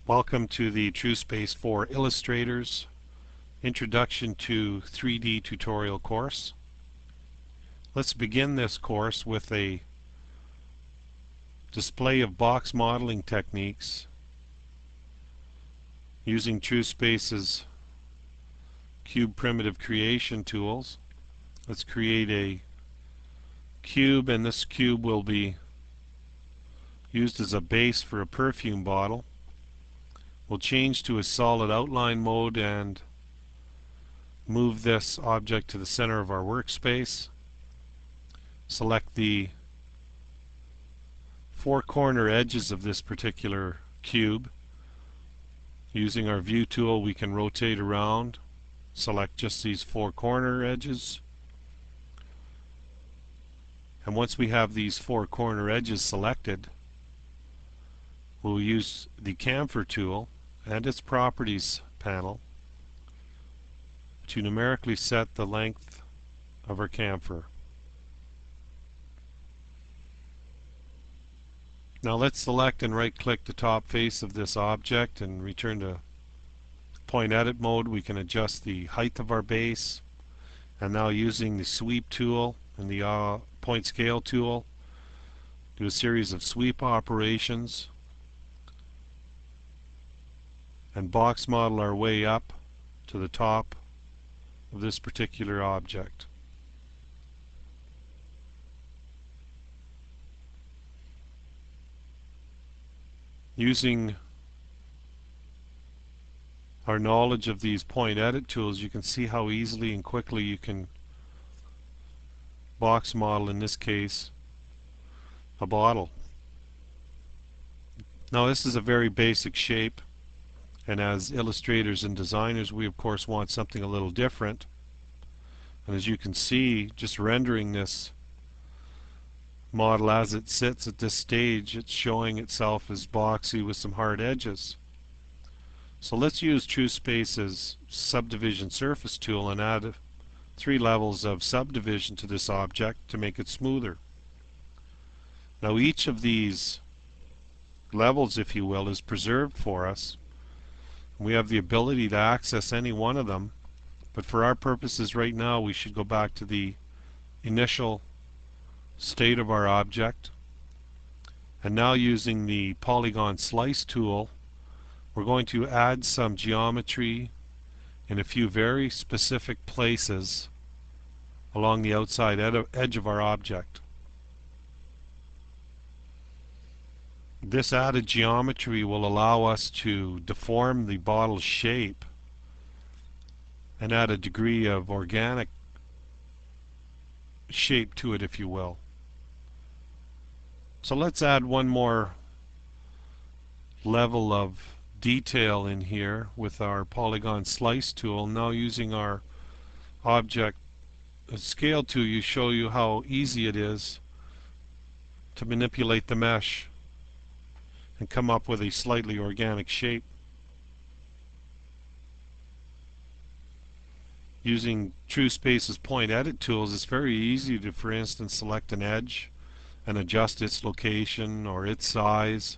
Welcome to the trueSpace for Illustrators Introduction to 3D tutorial course. Let's begin this course with a display of box modeling techniques using trueSpace's cube primitive creation tools. Let's create a cube, and this cube will be used as a base for a perfume bottle. We'll change to a solid outline mode and move this object to the center of our workspace. Select the four corner edges of this particular cube. Using our view tool, we can rotate around, select just these four corner edges, and once we have these four corner edges selected, we'll use the chamfer tool and its properties panel to numerically set the length of our chamfer. Now let's select and right click the top face of this object and return to point edit mode. We can adjust the height of our base, and now using the sweep tool and the point scale tool, do a series of sweep operations and box model our way up to the top of this particular object. Using our knowledge of these point edit tools, you can see how easily and quickly you can box model, in this case, a bottle. Now this is a very basic shape, and as illustrators and designers we of course want something a little different. And as you can see, just rendering this model as it sits at this stage, it's showing itself as boxy with some hard edges. So let's use trueSpace's subdivision surface tool and add 3 levels of subdivision to this object to make it smoother. Now each of these levels, if you will, is preserved for us. We have the ability to access any one of them, but for our purposes right now we should go back to the initial state of our object. And now using the polygon slice tool, we're going to add some geometry in a few very specific places along the outside edge of our object. This added geometry will allow us to deform the bottle's shape and add a degree of organic shape to it, if you will. So let's add one more level of detail in here with our polygon slice tool. Now using our object scale tool, show you how easy it is to manipulate the mesh and come up with a slightly organic shape. Using trueSpace's point edit tools, it's very easy to, for instance, select an edge and adjust its location or its size,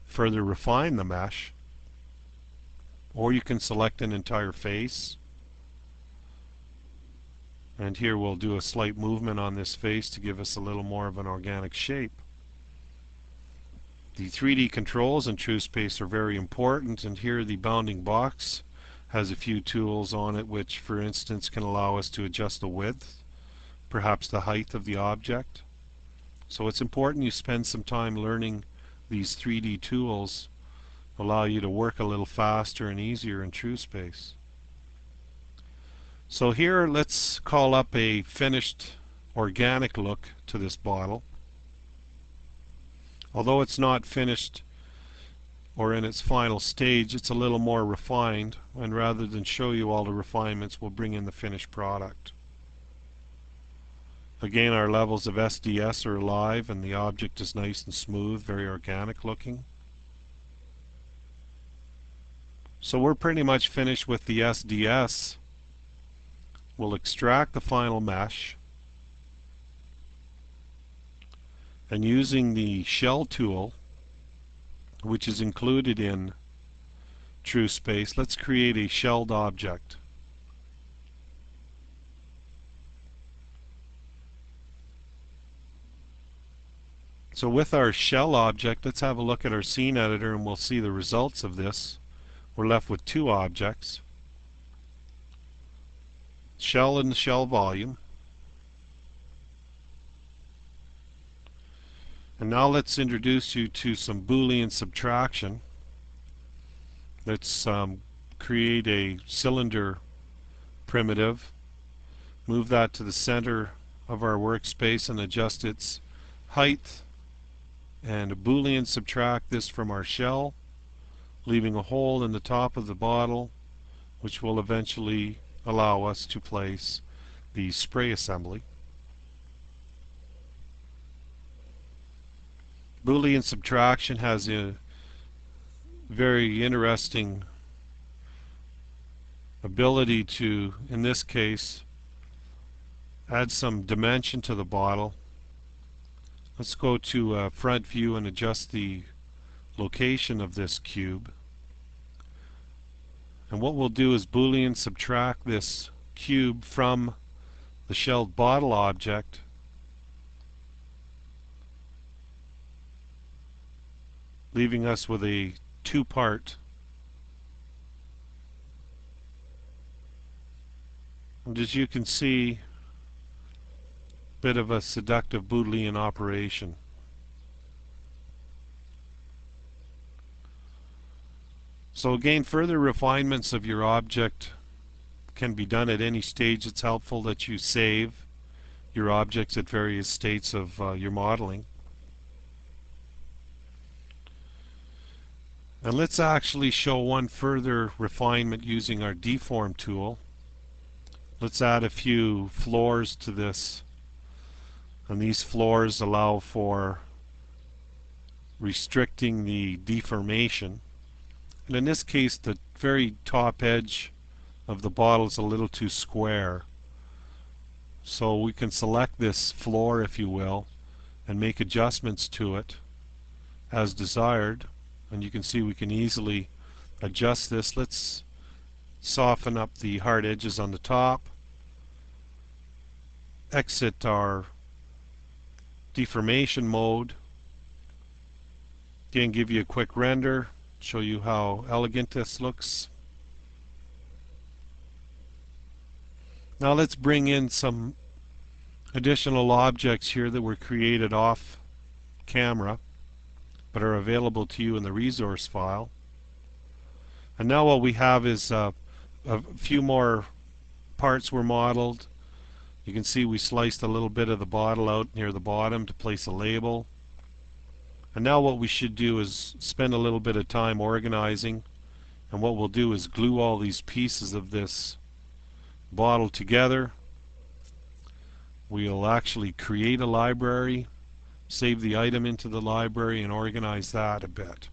further refine the mesh. Or you can select an entire face, and here we'll do a slight movement on this face to give us a little more of an organic shape. The 3D controls in trueSpace are very important, and here the bounding box has a few tools on it which, for instance, can allow us to adjust the width, perhaps the height of the object. So it's important you spend some time learning these 3D tools, allow you to work a little faster and easier in trueSpace. So here let's call up a finished organic look to this bottle. Although it's not finished or in its final stage, it's a little more refined, and rather than show you all the refinements, we'll bring in the finished product. Again, our levels of SDS are alive and the object is nice and smooth, very organic looking. So we're pretty much finished with the SDS. We'll extract the final mesh, and using the shell tool, which is included in trueSpace. Let's create a shelled object. So with our shell object, let's have a look at our scene editor and we'll see the results of this. We're left with two objects, shell and shell volume. And now let's introduce you to some Boolean subtraction. Let's create a cylinder primitive, move that to the center of our workspace and adjust its height, and Boolean subtract this from our shell, leaving a hole in the top of the bottle which will eventually allow us to place the spray assembly. Boolean subtraction has a very interesting ability to, in this case, add some dimension to the bottle. Let's go to front view and adjust the location of this cube. And what we'll do is Boolean subtract this cube from the shelled bottle object, leaving us with a two-part. And as you can see, bit of a seductive Boolean operation. So again, further refinements of your object can be done at any stage. It's helpful that you save your objects at various states of your modeling. And let's actually show one further refinement using our Deform tool. Let's add a few floors to this, and these floors allow for restricting the deformation. And in this case, the very top edge of the bottle is a little too square. So we can select this floor, if you will, and make adjustments to it as desired. And you can see we can easily adjust this. Let's soften up the hard edges on the top. Exit our deformation mode. Again, give you a quick render, show you how elegant this looks. Now let's bring in some additional objects here that were created off camera but are available to you in the resource file. And now what we have is a few more parts were modeled. You can see we sliced a little bit of the bottle out near the bottom to place a label. And now what we should do is spend a little bit of time organizing, and what we'll do is glue all these pieces of this bottle together. We'll actually create a library, save the item into the library, and organize that a bit.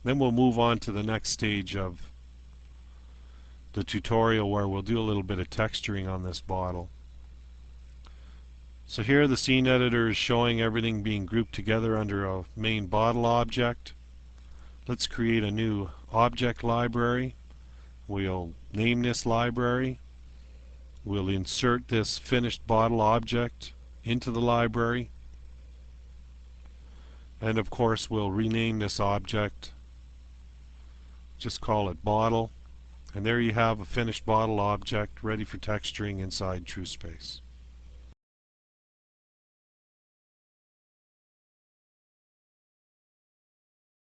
Then we'll move on to the next stage of the tutorial where we'll do a little bit of texturing on this bottle. So here the scene editor is showing everything being grouped together under a main bottle object. Let's create a new object library. We'll name this library. We'll insert this finished bottle object into the library. And of course we'll rename this object. Just call it bottle. And there you have a finished bottle object ready for texturing inside trueSpace.